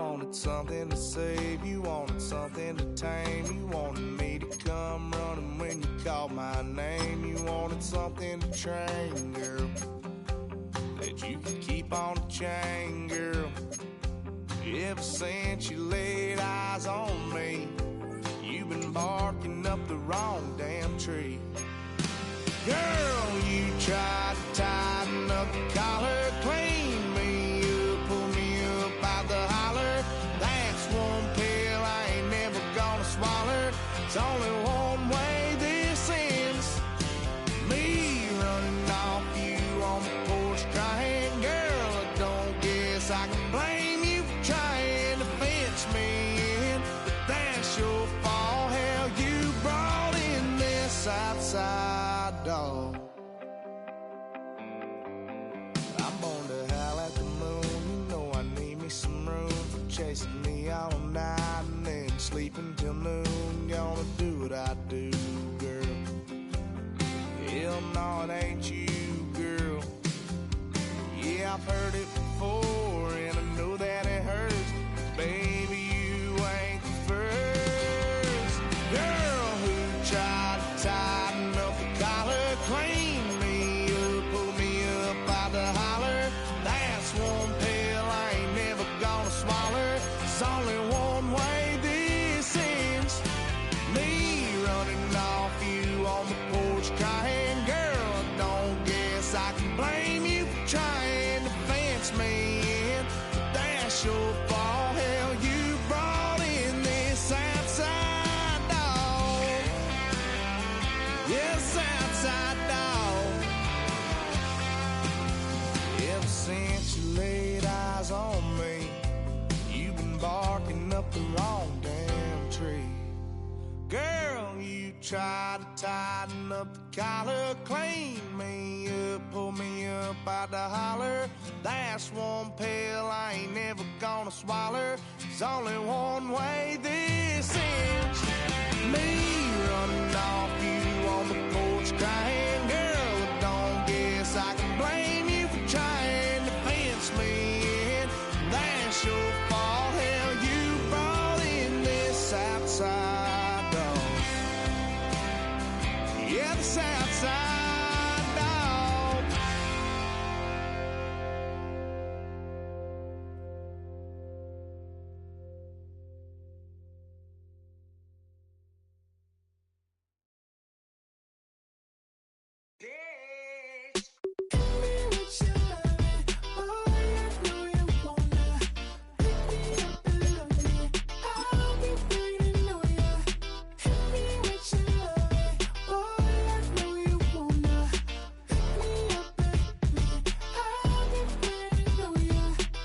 wanted something to save, you wanted something to tame. You wanted me to come running when you called my name. You wanted something to train, girl, that you could keep on the chain, girl. Ever since you laid eyes on me, you've been barking up the wrong damn tree. Girl, you tried to tighten up the collar, clean me up, pull me up by the holler. That's one pill I ain't never gonna swallow. It's only one way this ends. Me running off you on the porch crying. Girl, I don't guess I can blame you for trying to fence me in, but that's your fault. Hell, you brought in this outside dog. I'm born to howl at the moon. You know I need me some room for chasing me all night and then sleeping till noon. Gonna do what I do, girl. Hell no, it ain't you, girl. Yeah, I've heard it before and I know that it hurts. Baby, you ain't the first girl who tried to tighten up the collar, clean me up, pull me up by the holler. That's one pill I ain't never gonna swallow. It's only one way this ends. Me running off you on the porch crying. Girl, I don't guess I can blame you for trying to fence me in, but that's your fault. Hell, you brought in this outside dog. Yes, outside dog. Ever since you laid eyes on me, you've been barking up the wrong damn tree. Girl, you tried to tighten up the collar, clean me up, pull me up by the holler. That's one pill I ain't never gonna swallow. It's only one way this ends. Me running off you on the porch crying. Girl, I don't guess I can blame you for trying to fence me in. That's your fault. Hell, you brought in this outside dog. Yeah, this outside dog.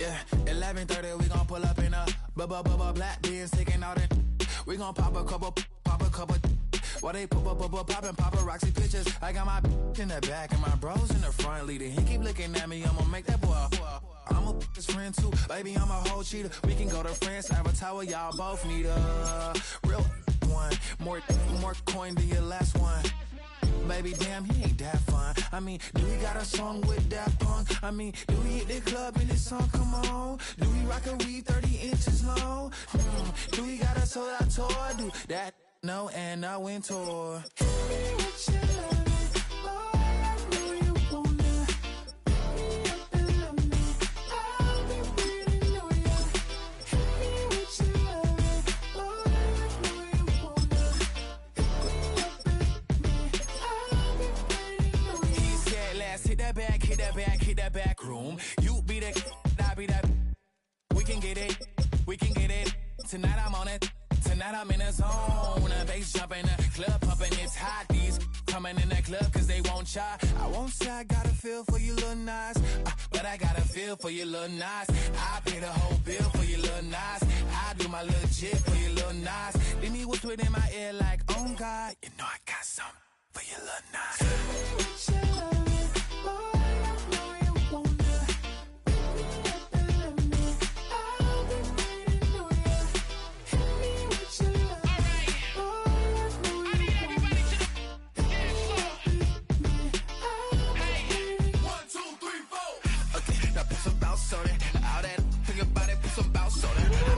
Yeah, 11:30, we gon' pull up in a black beans, taking all that. We gon' pop a couple. While they poppin' paparazzi pictures. I got my in the back and my bros in the front leading. He keep looking at me, I'ma make that boy. I'm a his friend too, baby, I'm a whole cheater. We can go to France, Avatar, y'all both need a real one. More coin than your last one. Baby, damn, he ain't that fun. I mean, do he got a song with that punk? I mean, do he hit the club in this song? Come on. Do he rock a weed 30 inches long? Do he got a sold out tour? Do that? No, and I went tour. Hit that back room. You be the, I be that. We can get it. Tonight I'm on it. Tonight I'm in a zone. A bass jumping, a club pumping. It's hot. These coming in that club cause they won't try. I won't say I got a feel for you little nice, but I got a feel for you little nice. I pay the whole bill for you little nice. I do my little jig for you little nice. Then he whisper in my ear like, oh God, you know I got something for you little nice. All that, think about it, put some bounce on it.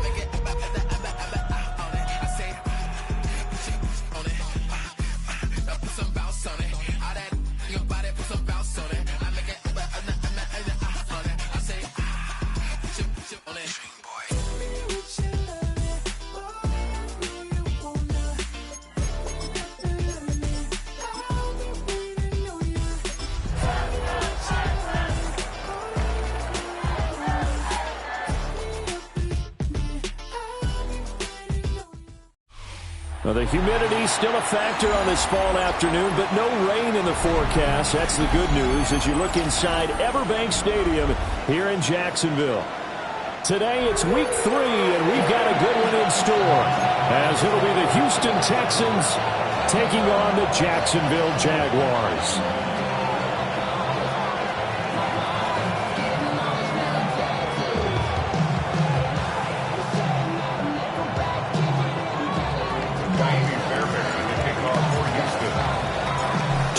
Well, the humidity still a factor on this fall afternoon, but no rain in the forecast. That's the good news as you look inside Everbank Stadium here in Jacksonville. Today it's week 3, and we've got a good one in store, as it'll be the Houston Texans taking on the Jacksonville Jaguars.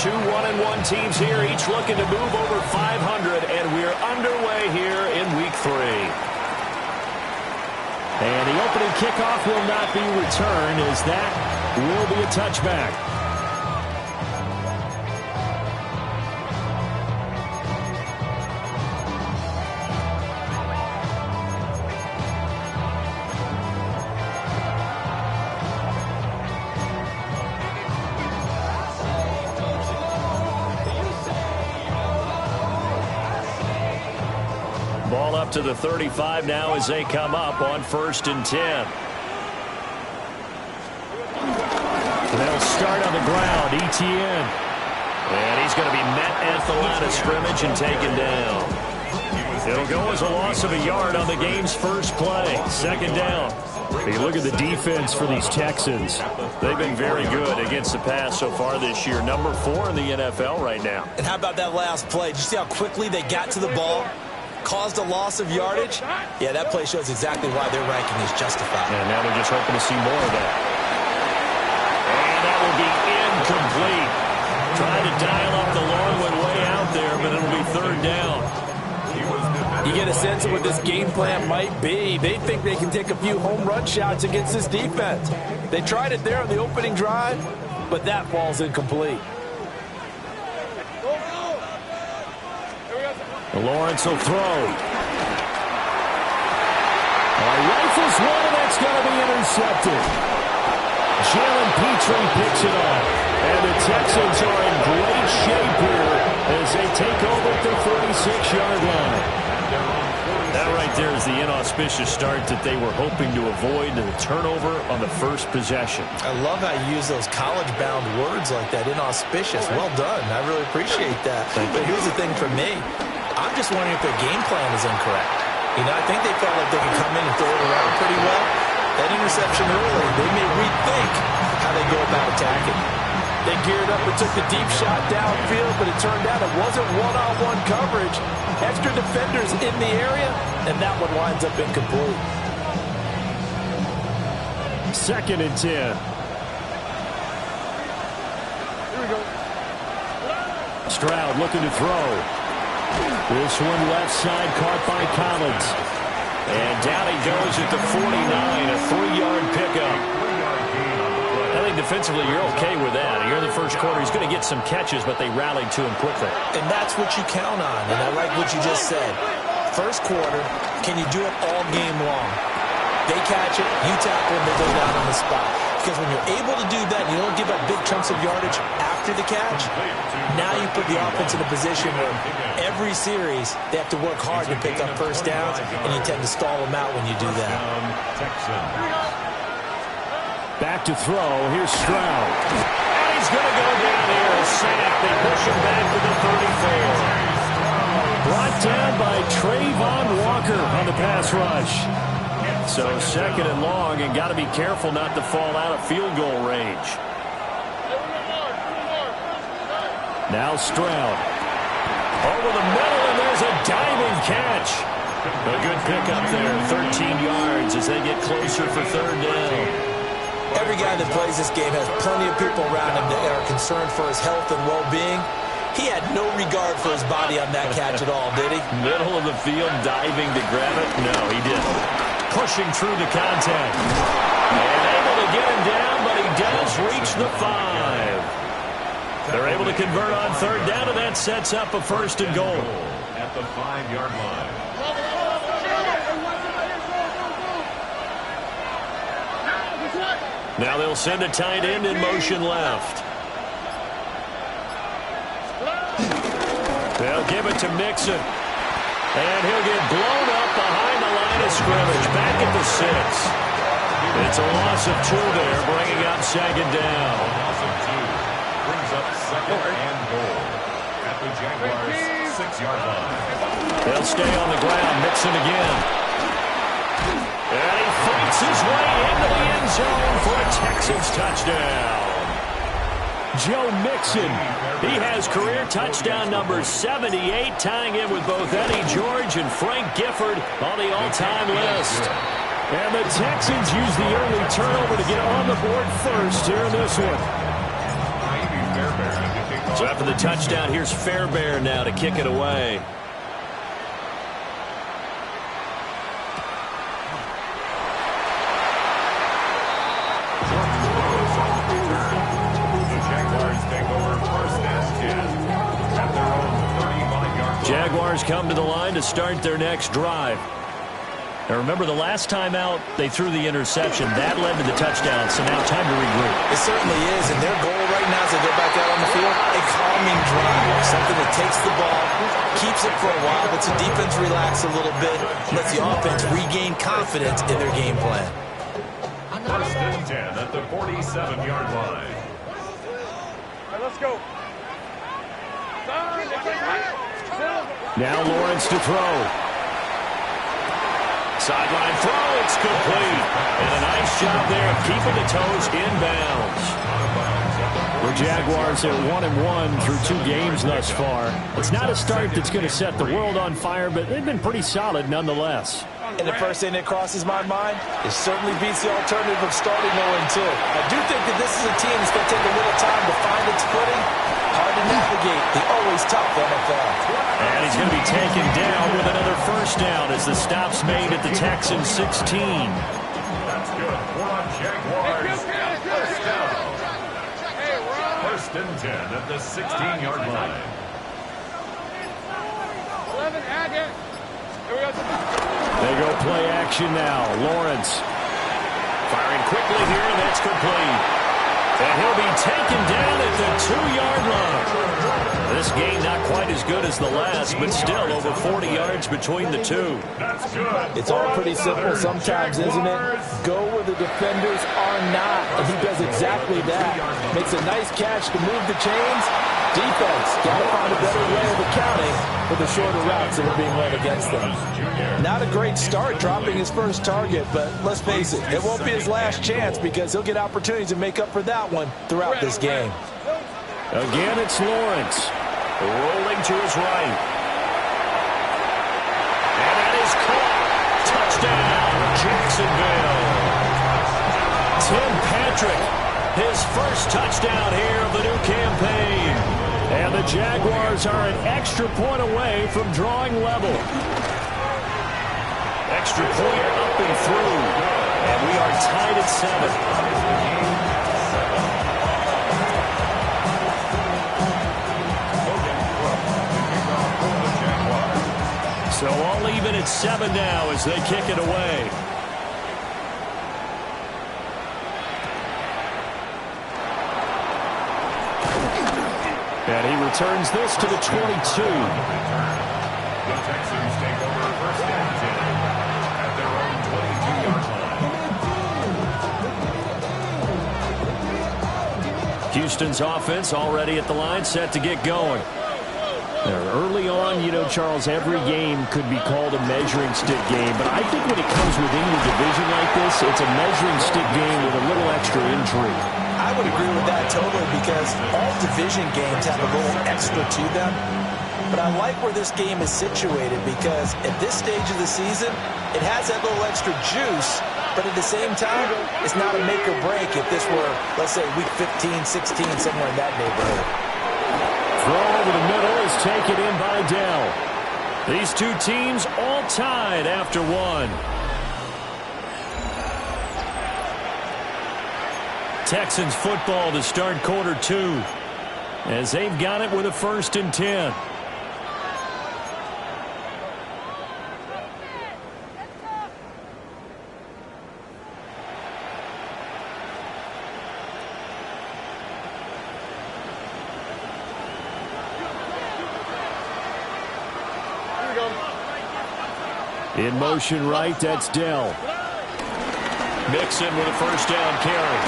Two 1-1 teams here, each looking to move over 500, and we're underway here in week 3. And the opening kickoff will not be returned, as that will be a touchback. Ball up to the 35 now as they come up on 1st and 10. They'll start on the ground. Etienne. And he's going to be met at the line of scrimmage and taken down. It'll go as a loss of a yard on the game's first play. 2nd down. You look at the defense for these Texans. They've been very good against the pass so far this year. Number 4 in the NFL right now. And how about that last play? Did you see how quickly they got to the ball? Caused a loss of yardage? Yeah, that play shows exactly why their ranking is justified. And now they're just hoping to see more of that. And that will be incomplete. Trying to dial up the long one way out there, but it'll be 3rd down. You get a sense of what this game plan might be. They think they can take a few home run shots against this defense. They tried it there on the opening drive, but that falls incomplete. Lawrence will throw. Rifles one, and that's going to be intercepted. Jalen Petrie picks it up. And the Texans are in great shape here as they take over at the 36-yard line. That right there is the inauspicious start that they were hoping to avoid, the turnover on the first possession. I love how you use those college-bound words like that, inauspicious. Well done. I really appreciate that. But here's the thing for me. I'm just wondering if their game plan is incorrect. You know, I think they felt like they could come in and throw it around pretty well. That interception early, they may rethink how they go about attacking. They geared up and took the deep shot downfield, but it turned out it wasn't one-on-one coverage. Extra defenders in the area, and that one winds up incomplete. 2nd and 10. Here we go. Stroud looking to throw. This one left side caught by Collins. And down he goes at the 49, a 3-yard pickup. I think defensively you're okay with that. Here in the first quarter, he's going to get some catches, but they rallied to him quickly. And that's what you count on, and I like what you just said. First quarter, can you do it all game long? They catch it, you tackle them, they go down on the spot. Because when you're able to do that, you don't give up big chunks of yardage after the catch, now you put the offense in a position where every series they have to work hard to pick up first downs, and you tend to stall them out when you do that. Back to throw. Here's Stroud. And he's going to go down here. A sack. They push him back to the 34. Brought down by Trayvon Walker on the pass rush. So 2nd and long, and got to be careful not to fall out of field goal range. Now Stroud. Over the middle, and there's a diving catch. A good pickup there, 13 yards as they get closer for 3rd down. Every guy that plays this game has plenty of people around him that are concerned for his health and well-being. He had no regard for his body on that catch at all, did he? Middle of the field, diving to grab it? No, he didn't. Pushing through the contact. And able to get him down, but he does reach the 5. They're able to convert on 3rd down, and that sets up a 1st and goal. At the 5-yard line. Now they'll send a tight end in motion left. They'll give it to Mixon. And he'll get blown up behind the line of scrimmage. Back at the 6. It's a loss of 2 there, bringing up second down. A loss of 2 brings up second and goal at the Jaguars' 6-yard line. They'll stay on the ground. Mixon again. And he fights his way into the end zone for a Texans touchdown. Joe Mixon, he has career touchdown number 78, tying in with both Eddie George and Frank Gifford on the all-time list. And the Texans use the early turnover to get on the board first here in this one. So after the touchdown, here's Fairbairn now to kick it away. Jaguars come to the line to start their next drive. Now remember, the last time out, they threw the interception. That led to the touchdown, so now time to regroup. It certainly is, and their goal right now as they go back out on the field, a calming drive, something that takes the ball, keeps it for a while, lets the defense relax a little bit, lets the offense regain confidence in their game plan. First and 10 at the 47-yard line. All right, let's go. Now Lawrence to throw. Sideline throw, it's complete. And a nice job there of keeping the toes inbounds. The Jaguars are 1-1 through 2 games thus far. It's not a start that's going to set the world on fire, but they've been pretty solid nonetheless. And the first thing that crosses my mind, it certainly beats the alternative of starting 0-2. I do think that this is a team that's going to take a little time to find its footing. Hard to navigate the always tough NFL. And he's going to be taken down with another first down as the stop's made at the Texans 16. That's good for the Jaguars. First down. First and 10 at the 16-yard line. 11, add it. Here we go. They go play action now. Lawrence firing quickly here. That's complete. And he'll be taken down at the 2-yard line. This game not quite as good as the last, but still over 40 yards between the two. That's good. It's all pretty simple sometimes, isn't it? Go where the defenders are not. And he does exactly that. Makes a nice catch to move the chains. Defense got to find a better way of accounting for the shorter routes that are being run against them. Not a great start dropping his first target, but let's face it, it won't be his last chance because he'll get opportunities to make up for that one throughout this game. Again, it's Lawrence rolling to his right. And that is caught. Touchdown, Jacksonville. Tim Patrick, his first touchdown here of the new campaign. And the Jaguars are an extra point away from drawing level. Extra point up and through. And we are tied at 7. So all even at 7 now as they kick it away. And he returns this to the 22. The Texans take over first and 10 at their own 22-yard line. Houston's offense already at the line, set to get going. Early on, you know, Charles, every game could be called a measuring stick game. But I think when it comes within your division like this, it's a measuring stick game with a little extra intrigue. I would agree with that totally because all division games have a little extra to them. But I like where this game is situated because at this stage of the season, it has that little extra juice. But at the same time, it's not a make or break if this were, let's say, week 15, 16, somewhere in that neighborhood. Throw over the middle is taken in by Dell. These two teams all tied after one. Texans football to start quarter 2 as they've got it with a first and 10. In motion right, that's Dell. Mixon with a first down carry.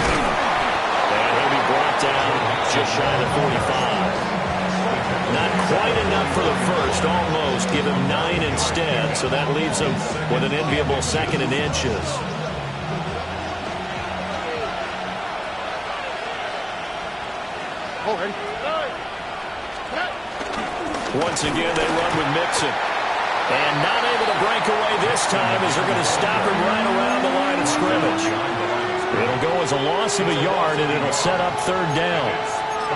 And he'll be brought down just shy of 45. Not quite enough for the first, almost. Give him 9 instead, so that leaves him with an enviable 2nd and inches. Once again, they run with Mixon. And not able to break away this time as they're going to stop him right around the line of scrimmage. It'll go as a loss of a yard, and it'll set up 3rd down.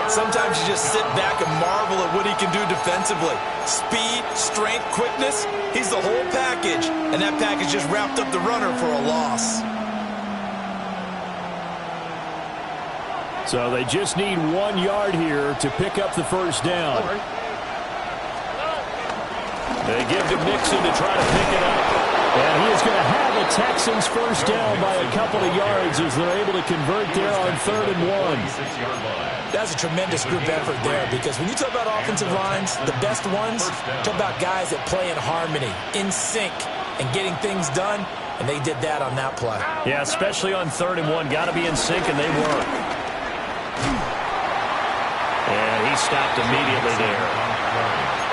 Sometimes you just sit back and marvel at what he can do defensively. Speed, strength, quickness, he's the whole package. And that package just wrapped up the runner for a loss. So they just need 1 yard here to pick up the first down. They give to Mixon to try to pick it up. And he is going to have the Texans first down by a couple of yards as they're able to convert there on 3rd and 1. That's a tremendous group effort there, because when you talk about offensive lines, the best ones, talk about guys that play in harmony, in sync, and getting things done, and they did that on that play. Yeah, especially on 3rd and 1. Got to be in sync, and they were. And he stopped immediately there.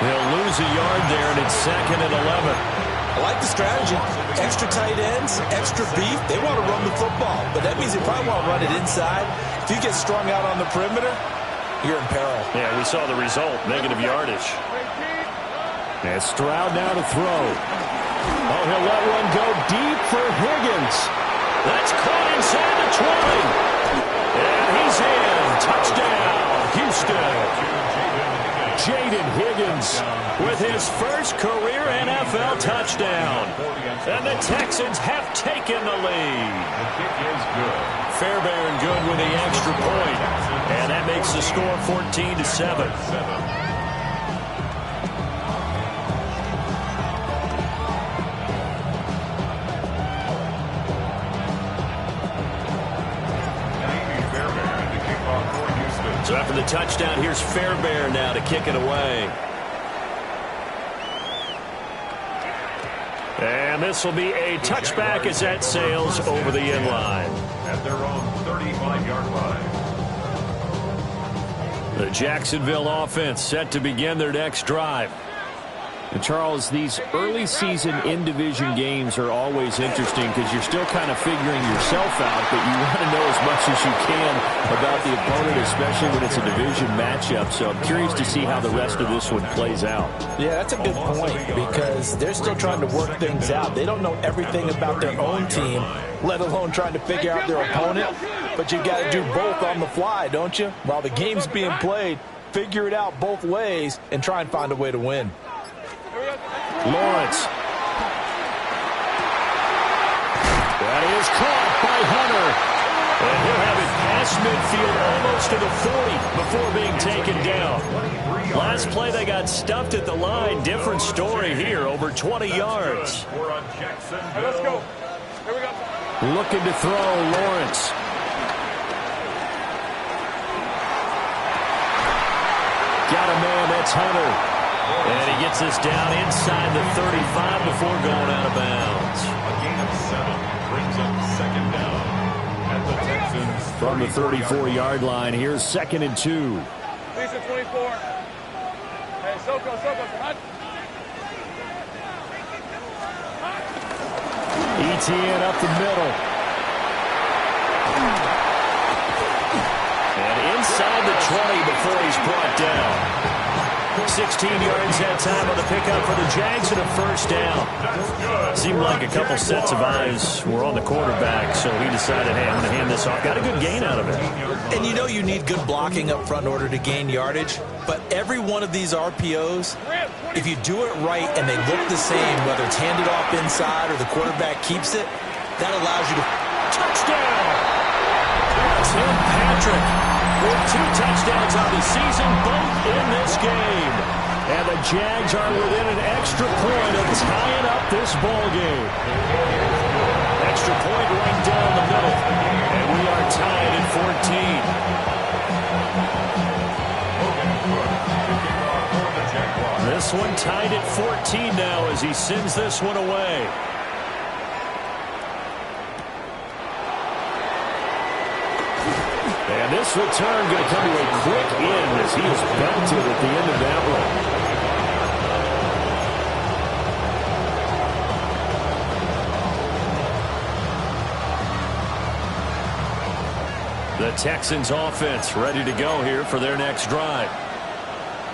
They'll lose a yard there, and it's 2nd and 11. I like the strategy. Extra tight ends, extra beef. They want to run the football, but that means they probably want to run it inside. If you get strung out on the perimeter, you're in peril. Yeah, we saw the result, negative yardage. And Stroud now to throw. Oh, he'll let one go deep for Higgins. That's caught inside the 20. And he's in. Touchdown, Houston. Jaden Higgins with his first career NFL touchdown. And the Texans have taken the lead. The kick is good. Fairbairn good with the extra point. And that makes the score 14-7. So after the touchdown, here's Fairbairn now to kick it away. And this will be a touchback as that sails over the end line. At their own 35-yard line. The Jacksonville offense set to begin their next drive. And Charles, these early season in-division games are always interesting because you're still kind of figuring yourself out, but you want to know as much as you can about the opponent, especially when it's a division matchup. So I'm curious to see how the rest of this one plays out. Yeah, that's a good point, because they're still trying to work things out. They don't know everything about their own team, let alone trying to figure out their opponent. But you've got to do both on the fly, don't you? While the game's being played, figure it out both ways and try and find a way to win. Lawrence. That is caught by Hunter. And he'll have it past midfield almost to the 40 before being taken down. Last play they got stuffed at the line. Different story here, over 20 yards. Let's go. Here we go. Looking to throw, Lawrence. Got a man, that's Hunter. And he gets this down inside the 35 before going out of bounds. A gain of 7 brings up 2nd down at the Texans. From the 34-yard line, here's 2nd and 2. Lisa 24. Hey, Soko, come ETN up the middle. And inside the 20 before he's brought down. 16 yards that time on the pickup for the Jags and a first down. Seemed like a couple sets of eyes were on the quarterback, so he decided, hey, I'm going to hand this off. Got a good gain out of it. And you know you need good blocking up front in order to gain yardage, but every one of these RPOs, if you do it right and they look the same, whether it's handed off inside or the quarterback keeps it, that allows you to... Touchdown! Tim Patrick with 2 touchdowns on the season, both in this game. And the Jags are within an extra point of tying up this ball game. Extra point right down the middle. And we are tied at 14. This one tied at 14 now as he sends this one away. And this return going to come to a quick end as he is belted at the end of that one. The Texans offense ready to go here for their next drive.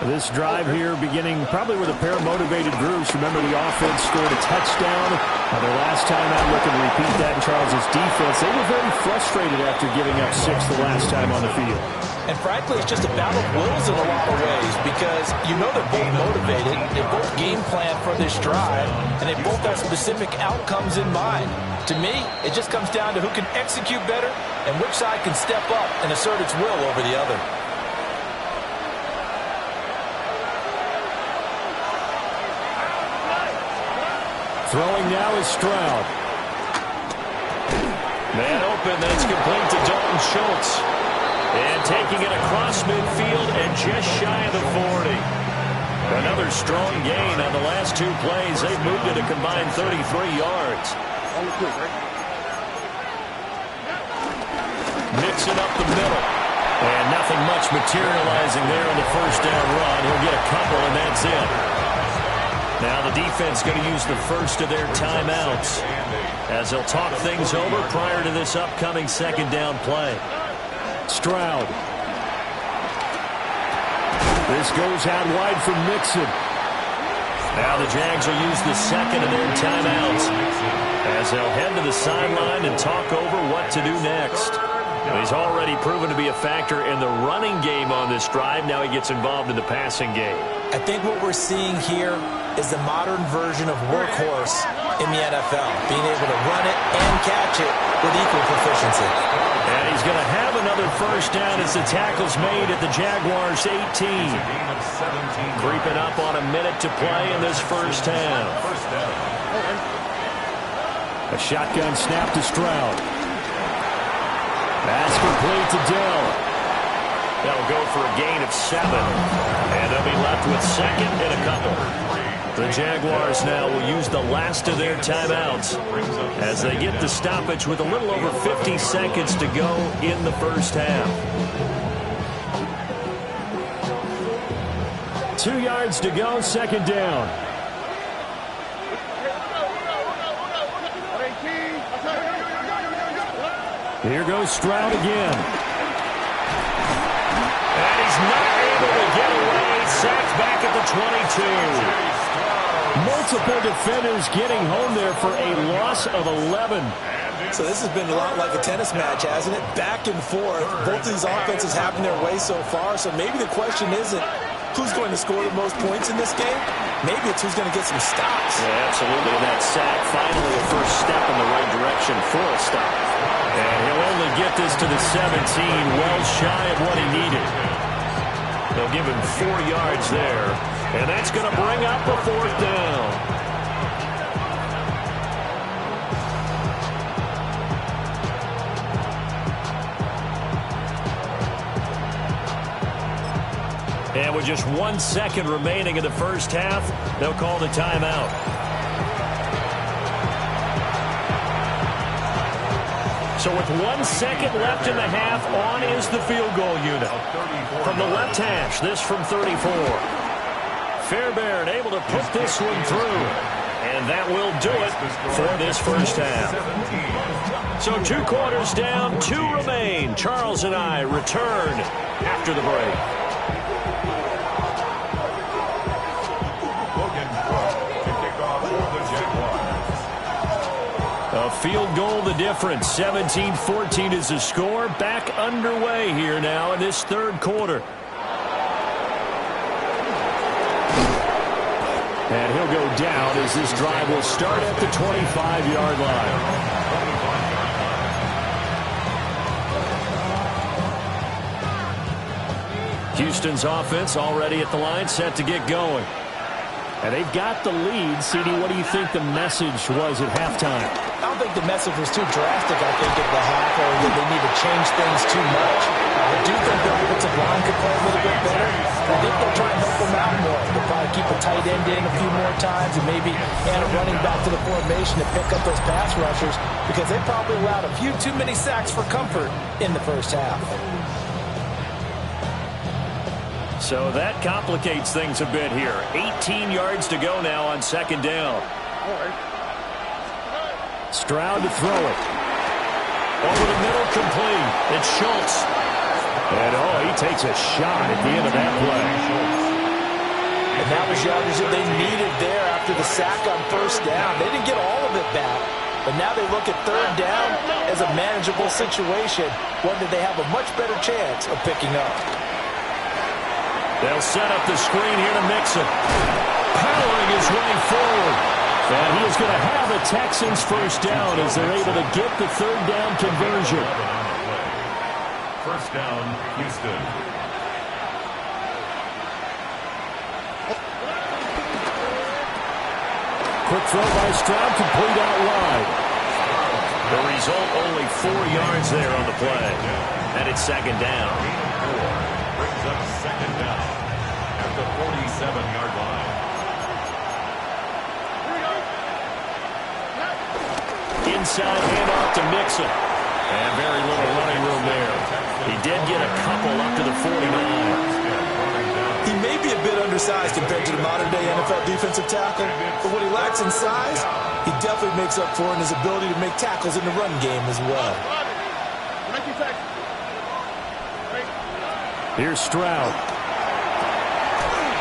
This drive here beginning probably with a pair of motivated groups. Remember, the offense scored a touchdown. Their last time out, looking to repeat that in Charles' defense. They were very frustrated after giving up 6 the last time on the field. And frankly, it's just a battle of wills in a lot of ways because you know they're both motivated. They both game plan for this drive, and they both have specific outcomes in mind. To me, it just comes down to who can execute better and which side can step up and assert its will over the other. Throwing now is Stroud. Man open, that's complete to Dalton Schultz. And taking it across midfield and just shy of the 40. Another strong gain on the last 2 plays. They've moved it a combined 33 yards. Mixing up the middle. And nothing much materializing there on the first down run. He'll get a couple, and that's it. Now the defense going to use the first of their timeouts as they'll talk things over prior to this upcoming second down play. Stroud. This goes out wide from Mixon. Now the Jags will use the second of their timeouts as they'll head to the sideline and talk over what to do next. He's already proven to be a factor in the running game on this drive. Now he gets involved in the passing game. I think what we're seeing here is the modern version of workhorse in the NFL, being able to run it and catch it with equal proficiency. And he's going to have another first down as the tackle's made at the Jaguars' 18. Creeping up on a minute to play in this first half. A shotgun snap to Stroud. Pass complete to Dell. That'll go for a gain of 7. And they'll be left with second and a couple. The Jaguars now will use the last of their timeouts as they get the stoppage with a little over 50 seconds to go in the first half. 2 yards to go, second down. Here goes Stroud again. And he's not able to get away. Sacked back at the 22. Multiple defenders getting home there for a loss of 11. So this has been a lot like a tennis match, hasn't it? Back and forth. Both of these offenses having their way so far. So maybe the question isn't who's going to score the most points in this game. Maybe it's who's going to get some stops. Yeah, absolutely. And that sack, finally a first step in the right direction for a stop. And he'll only get this to the 17, well shy of what he needed. They'll give him 4 yards there. And that's going to bring up a fourth down. And with just 1 second remaining in the first half, they'll call the timeout. So with 1 second left in the half, on is the field goal unit. From the left hash, this from 34. Fairbairn able to put this one through. And that will do it for this first half. So 2 quarters down, 2 remain. Charles and I return after the break. A field goal the difference. 17-14 is the score. Back underway here now in this third quarter. And he'll go down as this drive will start at the 25-yard line. Houston's offense already at the line, set to get going. And they've got the lead. CD, what do you think the message was at halftime? I don't think the message was too drastic, I think, at the half, or that they need to change things too much. I do think the offensive line could play a little bit better. I think they'll try and help them out more. They'll probably keep a tight end in a few more times and maybe add a running back to the formation to pick up those pass rushers because they probably allowed a few too many sacks for comfort in the first half. So that complicates things a bit here. 18 yards to go now on second down. Stroud to throw it. Over the middle, complete. It's Schultz. And, he takes a shot at the end of that play. And that was yardage that they needed there after the sack on first down. They didn't get all of it back, but now they look at third down as a manageable situation, one that they have a much better chance of picking up. They'll set up the screen here to Mixon. Powering his way forward. And he is going to have the Texans first down as they're able to get the third down conversion. First down, Houston. Quick throw by Stroud, complete out wide. The result, only 4 yards there on the play. And it's second down. Brings up second down at the 47-yard line. Inside handoff to Mixon. And very little running room there. He did get a couple up to the 49. He may be a bit undersized compared to the modern-day NFL defensive tackle, but what he lacks in size, he definitely makes up for in his ability to make tackles in the run game as well. Here's Stroud.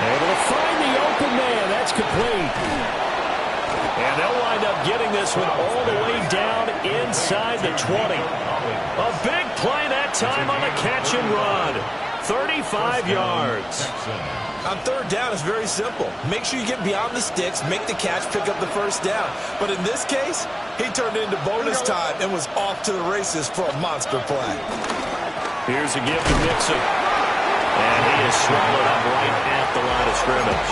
Able to find the open man. That's complete. And they'll wind up getting this one all the way down inside the 20. A big play that time on the catch and run. 35 yards. On third down, it's very simple. Make sure you get beyond the sticks, make the catch, pick up the first down. But in this case, he turned it into bonus time and was off to the races for a monster play. Here's a give to Mixon. And he is swallowed up right at the line of scrimmage.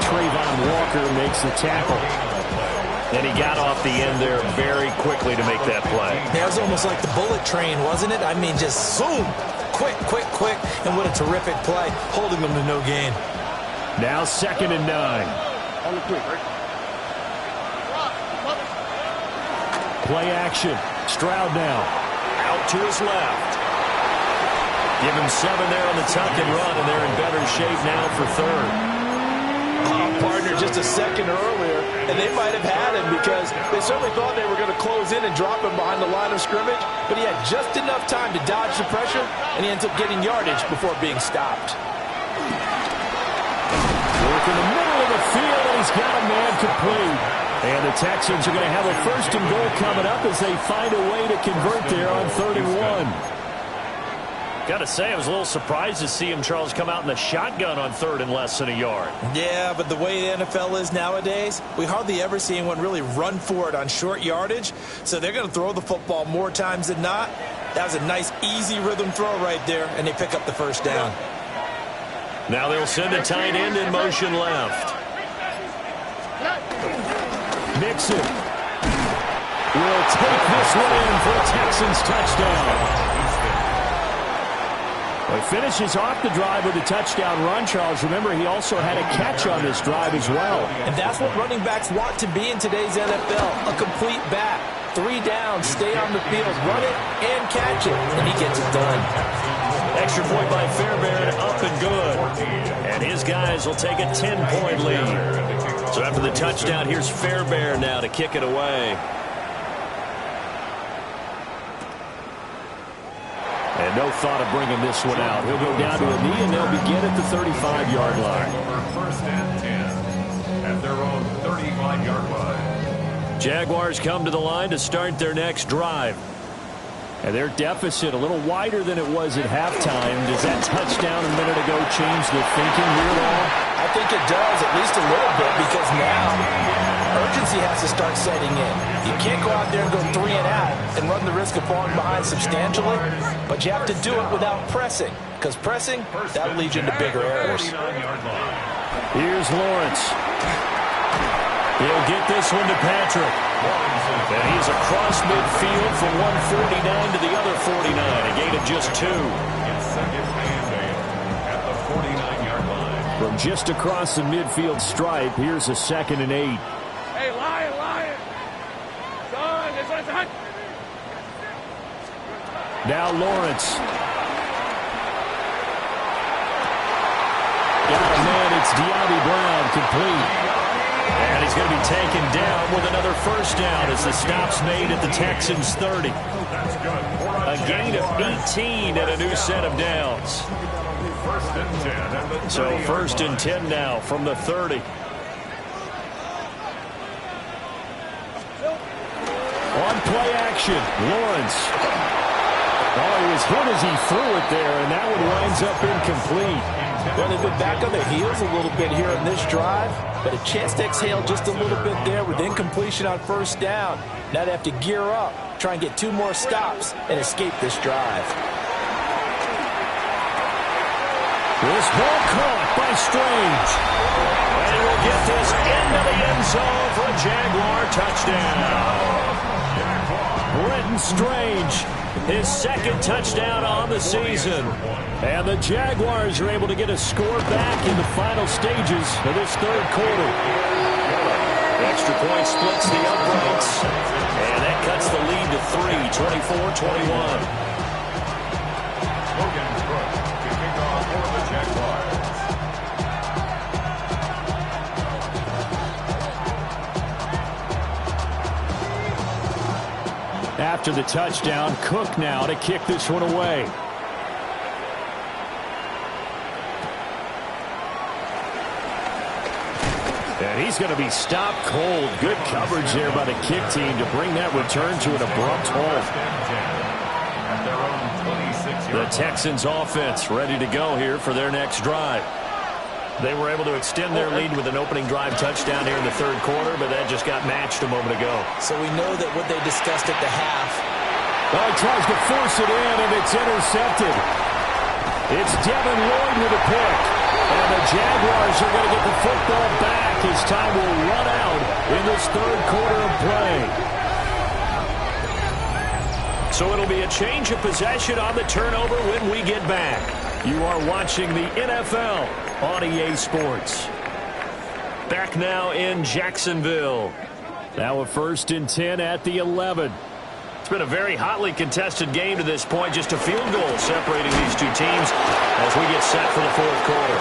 Trayvon Walker makes the tackle. And he got off the end there very quickly to make that play. That was almost like the bullet train, wasn't it? I mean, just zoom. Quick, quick, quick. And what a terrific play, holding them to no gain. Now 2nd and 9. On the quick, right? Play action. Stroud now. Out to his left. Give him 7 there on the tuck and run, and they're in better shape now for third. Partner just a second earlier, and they might have had him because they certainly thought they were going to close in and drop him behind the line of scrimmage, but he had just enough time to dodge the pressure, and he ends up getting yardage before being stopped. Work in the middle of the field, and he's got a man complete. And the Texans are going to have a 1st and goal coming up as they find a way to convert there on 3rd and 1. Got to say, I was a little surprised to see him, Charles, come out in the shotgun on 3rd and less than a yard. Yeah, but the way the NFL is nowadays, we hardly ever see anyone really run for it on short yardage. So they're going to throw the football more times than not. That was a nice, easy rhythm throw right there, and they pick up the first down. Now they'll send a tight end in motion left. Mixon will take this one in for a Texans touchdown. Well, he finishes off the drive with a touchdown run, Charles. Remember, he also had a catch on this drive as well. And that's what running backs want to be in today's NFL, a complete back. 3 downs, stay on the field, run it, and catch it. And he gets it done. Extra point by Fairbairn, up and good. And his guys will take a 10-point lead. So after the touchdown, here's Fairbairn now to kick it away. And no thought of bringing this one out. He'll go down to a knee, and they'll begin at the 35-yard line. First and 10 at their own 35-yard line. Jaguars come to the line to start their next drive. And their deficit a little wider than it was at halftime. Does that touchdown a minute ago change the thinking here at all? I think it does, at least a little bit, because now urgency has to start setting in. You can't go out there and go 3 and out and run the risk of falling behind substantially, but you have to do it without pressing, because pressing, that will lead you into bigger errors. Here's Lawrence. He'll get this one to Patrick. And he's across midfield from 149 to the other 49. A gain of just 2. It's second and 8 at the 49-yard line. From just across the midfield stripe, here's a 2nd and 8. Hey, Lion. Son, it's on. Now Lawrence. Got a man, it's De'Ami Brown, complete. And he's going to be taken down with another first down as the stop's made at the Texans' 30. That's good. A gain of 18 and a new set of downs. First and 10 at the 30-yard So first and line. 10 now from the 30. On play action, Lawrence. Oh, he was hit as he threw it there, and that one winds up incomplete. Well, they've been back on their heels a little bit here in this drive, but a chance to exhale just a little bit there with incompletion on first down. Now they have to gear up, try and get 2 more stops, and escape this drive. This ball caught by Strange. And he will get this into the end zone for a Jaguar touchdown. Brenton Strange, his 2nd touchdown on the season. And the Jaguars are able to get a score back in the final stages of this 3rd quarter. Extra point splits the uprights. And that cuts the lead to 3, 24-21. Logan Brooks to kick off for the Jaguars. After the touchdown, Cook now to kick this one away. And he's going to be stopped cold. Good coverage there by the kick team to bring that return to an abrupt halt. At their own 26-yard The Texans offense ready to go here for their next drive. They were able to extend their lead with an opening drive touchdown here in the 3rd quarter, but that just got matched a moment ago. So we know that what they discussed at the half. Oh, he tries to force it in, and it's intercepted. It's Devin Lloyd with a pick. And the Jaguars are going to get the football back as time will run out in this 3rd quarter of play. So it'll be a change of possession on the turnover when we get back. You are watching the NFL on EA Sports. Back now in Jacksonville. Now a 1st and 10 at the 11. It's been a very hotly contested game to this point. Just a field goal separating these two teams as we get set for the 4th quarter.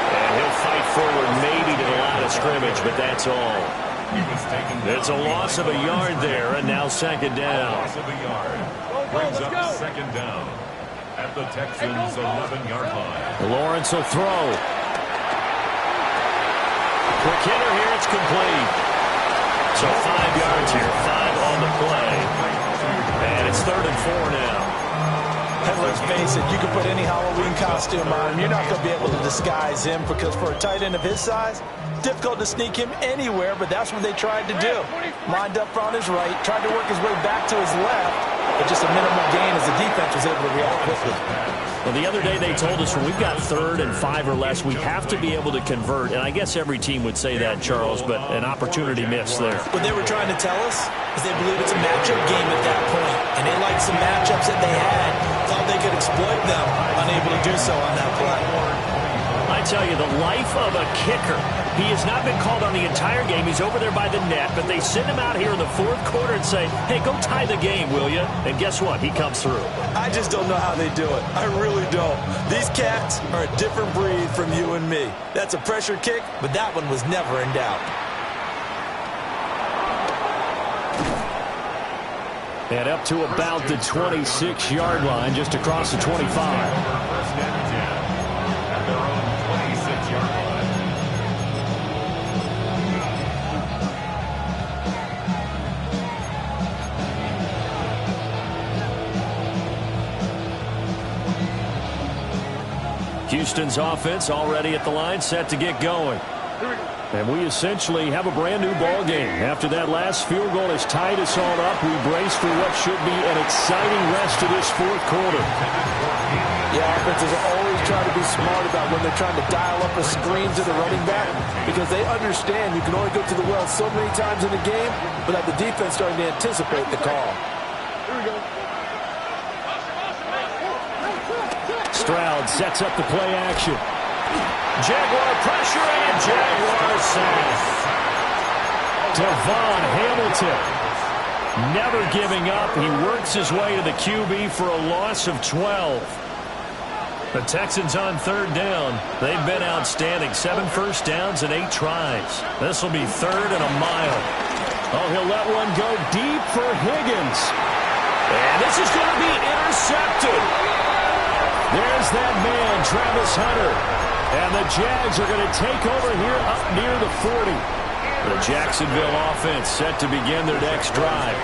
And he'll fight forward maybe to the line of scrimmage, but that's all. It's a loss of a yard there, and now 2nd down. Loss of a yard. Brings up 2nd down at the Texans' 11-yard line. Lawrence will throw. Quick hitter here, it's complete. So 5 yards here, 5 on the play. And it's 3rd and 4 now. And let's face it, you can put any Halloween costume on him. You're not going to be able to disguise him because for a tight end of his size, difficult to sneak him anywhere, but that's what they tried to do. Lined up on his right, tried to work his way back to his left, but just a minimal gain as the defense was able to react quickly. Well, the other day they told us when we've got 3rd and 5 or less, we have to be able to convert. And I guess every team would say that, Charles, but an opportunity missed there. What they were trying to tell us is they believe it's a matchup game at that point, and they liked some matchups that they had, thought they could exploit them, unable to do so on that play. I tell you, the life of a kicker. He has not been called on the entire game. He's over there by the net, but they send him out here in the 4th quarter and say, hey, go tie the game, will you? And guess what? He comes through. I just don't know how they do it. I really don't. These cats are a different breed from you and me. That's a pressure kick, but that one was never in doubt. And up to about the 26-yard line, just across the 25. First and 10 at their own 26-yard line. Houston's offense already at the line, set to get going. And we essentially have a brand-new ball game. After that last field goal has tied us all up, we brace for what should be an exciting rest of this fourth quarter. Yeah, offenses are always trying to be smart about when they're trying to dial up a screen to the running back because they understand you can only go to the well so many times in the game, but that the defense starting to anticipate the call. Here we go. Stroud sets up the play action. Jaguar pressure and Jaguar sack. Devon Hamilton never giving up. He works his way to the QB for a loss of 12. The Texans on third down. They've been outstanding. 7 first downs and 8 tries. This will be third and a mile. Oh, he'll let one go deep for Higgins. And this is going to be intercepted. There's that man, Travis Hunter. And the Jags are going to take over here up near the 40. The Jacksonville offense set to begin their next drive.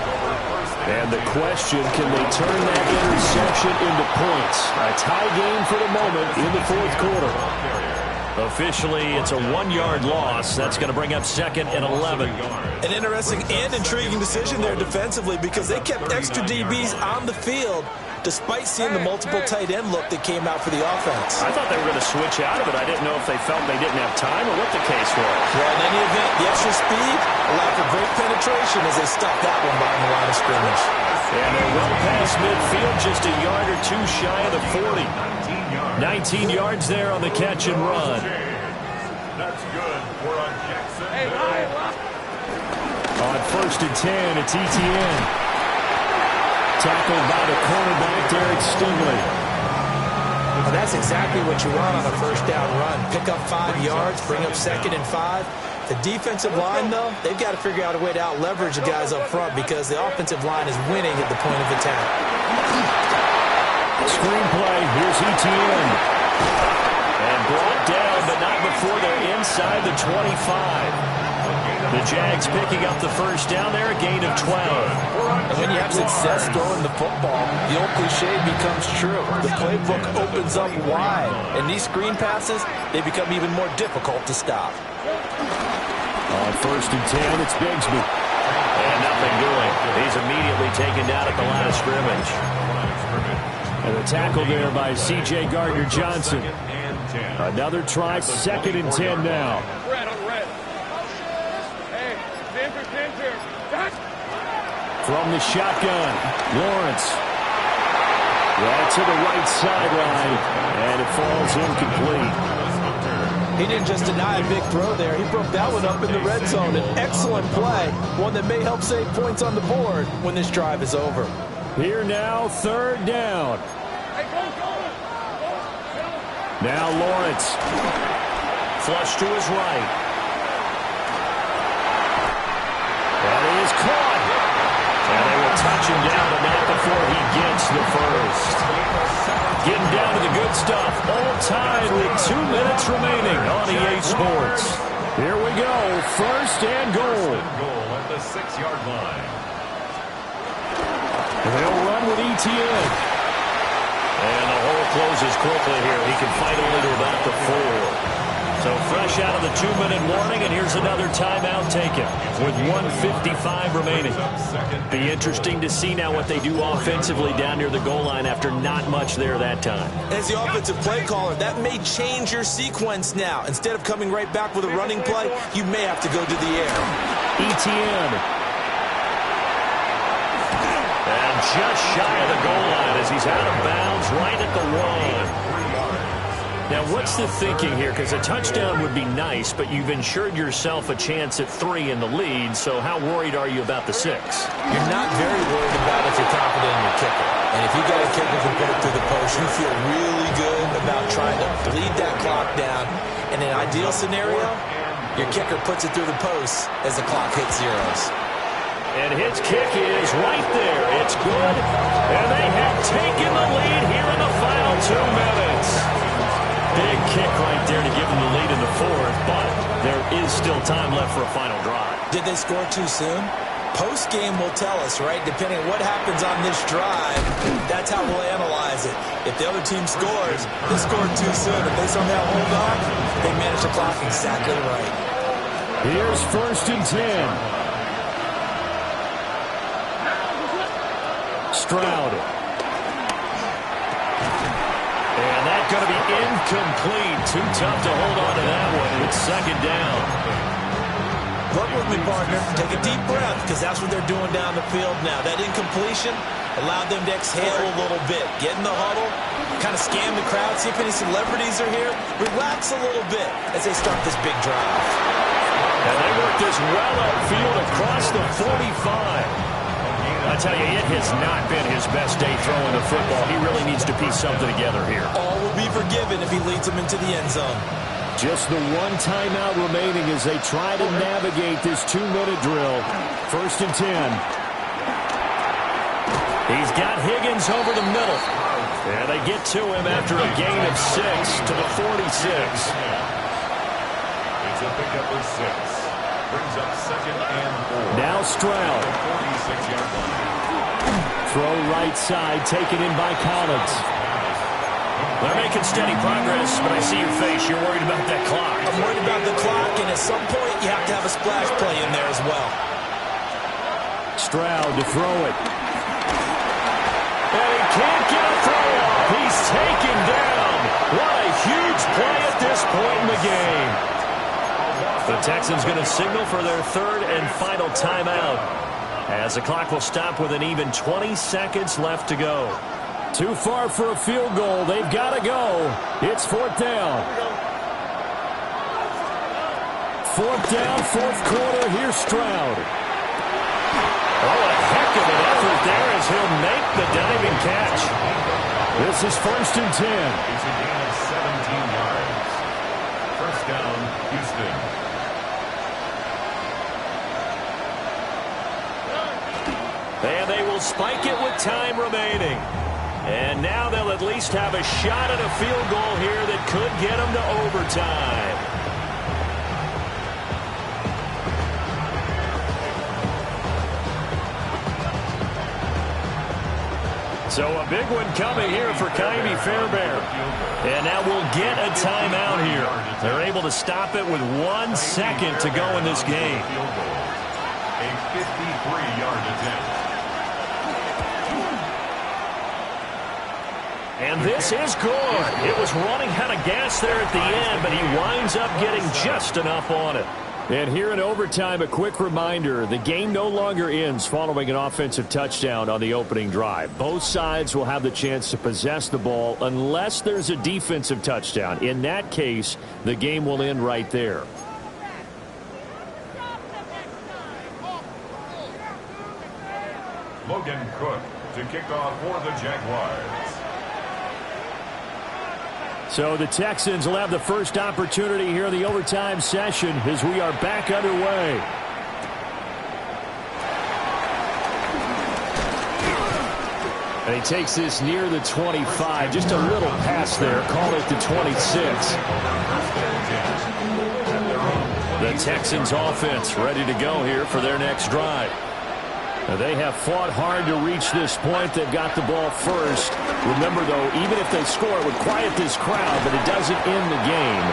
And the question, can they turn that interception into points? A tie game for the moment in the fourth quarter. Officially, it's a 1-yard loss. That's going to bring up second and 11. An interesting and intriguing decision there defensively because they kept extra DBs on the field despite seeing the multiple tight end look that came out for the offense. I thought they were going to switch out of it. I didn't know if they felt they didn't have time or what the case was. Well, in any event, the extra speed allowed for great penetration as they stopped that one behind the line of scrimmage. And they're well past midfield, just a yard or two shy of the 40. 19 yards there on the catch and run. That's good for a Jackson. Hey, On first and 10, it's ETN. Tackled by the cornerback, Derek Stingley. Well, that's exactly what you want on a first down run. Pick up 5 yards, bring up second and 5. The defensive line, though, they've got to figure out a way to out-leverage the guys up front because the offensive line is winning at the point of attack. Screenplay, here's ETN. And brought down, but not before they're inside the 25. The Jags picking up the first down there, a gain of 12. And when you have success throwing the football, the old cliche becomes true. The playbook opens up wide. And these screen passes, they become even more difficult to stop. On first and 10, it's Bigsby. And nothing doing. He's immediately taken down at the line of scrimmage. And the tackle there by C.J. Gardner-Johnson. Another try, second and 10 now. Red on red. Hey, center. From the shotgun, Lawrence. Right to the right sideline, and it falls incomplete. He didn't just deny a big throw there. He broke that one up in the red zone. An excellent play, one that may help save points on the board when this drive is over. Here now, third down. Now Lawrence. Flush to his right. And he is caught. And they will touch him down, but not before he gets the first. Getting down to the good stuff. All tied with 2 minutes remaining on EA Sports. Here we go. First and goal. Goal at the 6-yard line. And they'll run with ETN. And the hole closes quickly here. He can fight only to about the 4. So fresh out of the 2-minute warning, and here's another timeout taken with 1:55 remaining. Be interesting to see now what they do offensively down near the goal line after not much there that time. As the offensive play caller, that may change your sequence now. Instead of coming right back with a running play, you may have to go to the air. ETN. And just shy of the goal line as he's out of bounds right at the 1. Now, what's the thinking here? Because a touchdown would be nice, but you've ensured yourself a chance at 3 in the lead, so how worried are you about the 6? You're not very worried about if you're confident in your kicker. And if you got a kicker who can put it through the post, you feel really good about trying to bleed that clock down. In an ideal scenario, your kicker puts it through the post as the clock hits zeros. And his kick is right there. It's good. And they have taken the lead here in the final 2 minutes. Big kick right there to give them the lead in the 4th, but there is still time left for a final drive. Did they score too soon? Post-game will tell us, right? Depending on what happens on this drive, that's how we'll analyze it. If the other team scores, they scored too soon. If they somehow hold on, they manage the clock exactly right. Here's 1st and 10. Stroud. And that's going to be incomplete. Too tough to hold on to that one. It's 2nd down. Work with me, partner. Take a deep breath, because that's what they're doing down the field now. That incompletion allowed them to exhale a little bit. Get in the huddle, kind of scan the crowd, see if any celebrities are here. Relax a little bit as they start this big drive. And they work this well upfield across the 45. I tell you, it has not been his best day throwing the football. He really needs to piece something together here. All will be forgiven if he leads them into the end zone. Just the one timeout remaining as they try to navigate this 2-minute drill. 1st and 10. He's got Higgins over the middle. And they get to him after a gain of 6 to the 46. It's a pickup of 6. Brings up 2nd and 4. Now Stroud. 46-yard line. Throw right side, taken in by Collins. They're making steady progress, but I see your face. You're worried about that clock. I'm worried about the clock, and at some point, you have to have a splash play in there as well. Stroud to throw it. And he can't get a throw off. He's taken down. What a huge play at this point in the game. The Texans going to signal for their 3rd and final timeout, as the clock will stop with an even 20 seconds left to go. Too far for a field goal. They've got to go. It's 4th down. 4th down, 4th quarter. Here's Stroud. Oh, a heck of an effort there as he'll make the diving catch. This is 1st and 10. It's a gain of 17 yards. 1st down, Houston. And they will spike it with time remaining. And now they'll at least have a shot at a field goal here that could get them to overtime. So a big one coming here for Ka'imi Fairbairn. And now we'll get a timeout here. They're able to stop it with 1 second to go in this game. A 53-yard attempt. And this is good. It was running out of gas there at the end, but he winds up getting just enough on it. And here in overtime, a quick reminder, the game no longer ends following an offensive touchdown on the opening drive. Both sides will have the chance to possess the ball unless there's a defensive touchdown. In that case, the game will end right there. Logan Cook to kick off for the Jaguars. So the Texans will have the first opportunity here in the overtime session as we are back underway. And he takes this near the 25. Just a little pass there. Call it the 26. The Texans offense ready to go here for their next drive. They have fought hard to reach this point. They've got the ball first. Remember, though, even if they score, it would quiet this crowd, but it doesn't end the game.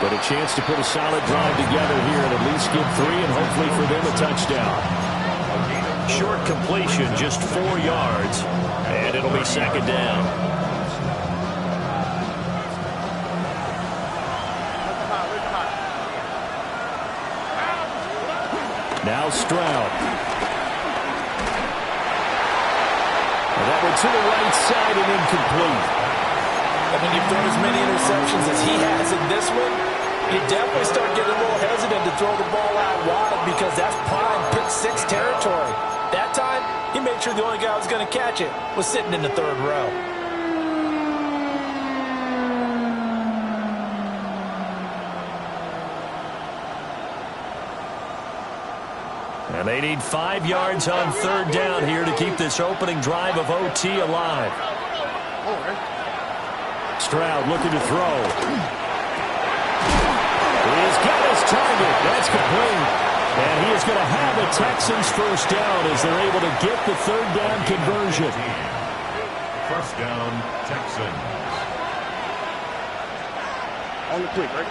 But a chance to put a solid drive together here and at least get 3 and hopefully for them a touchdown. Short completion, just 4 yards, and it'll be 2nd down. Now Stroud. That one to the right side and incomplete. And when you've thrown as many interceptions as he has in this one, you definitely start getting a little hesitant to throw the ball out wide because that's prime pick 6 territory. That time, he made sure the only guy who was going to catch it was sitting in the 3rd row. And they need 5 yards on 3rd down here to keep this opening drive of OT alive. Stroud looking to throw. He's got his target. That's complete. And he is going to have the Texans first down as they're able to get the 3rd down conversion. First down, Texans. On the quick, right?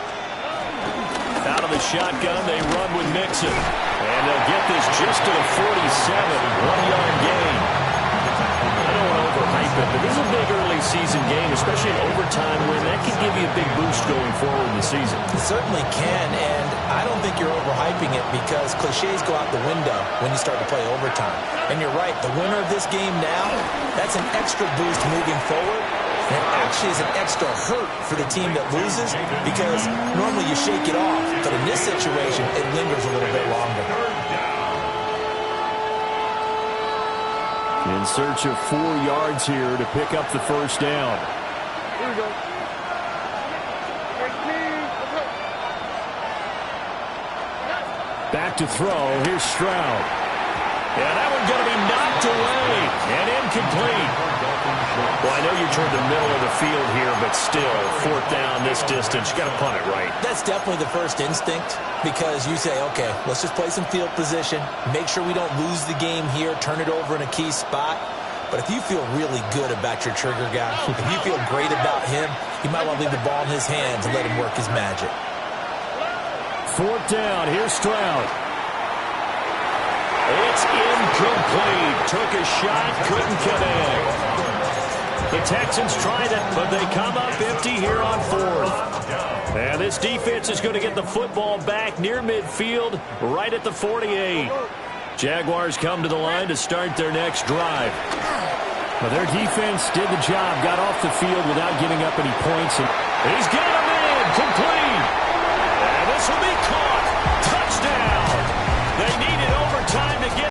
Out of the shotgun, they run with Mixon. And they'll get this just to the 47, 1-yard gain. I don't want to overhype it, but this is a big early season game, especially an overtime win. That can give you a big boost going forward in the season. It certainly can, and I don't think you're overhyping it because cliches go out the window when you start to play overtime. And you're right, the winner of this game now, that's an extra boost moving forward. And it actually is an extra hurt for the team that loses because normally you shake it off, but in this situation, it lingers a little bit longer. In search of 4 yards here to pick up the first down. Here we go. Back to throw. Here's Stroud. Yeah, that one's going to be knocked away and incomplete. Well, I know you turned the middle of the field here, but still, 4th down this distance. You got to punt it right. That's definitely the first instinct because you say, okay, let's just play some field position, make sure we don't lose the game here, turn it over in a key spot. But if you feel really good about your trigger guy, if you feel great about him, you might want to leave the ball in his hands and let him work his magic. 4th down. Here's Stroud. It's incomplete. Took a shot, couldn't connect. The Texans tried it, but they come up empty here on 4th. And this defense is going to get the football back near midfield, right at the 48. Jaguars come to the line to start their next drive. Well, their defense did the job, got off the field without giving up any points. And he's got him in, complete. And this will be caught. Touchdown.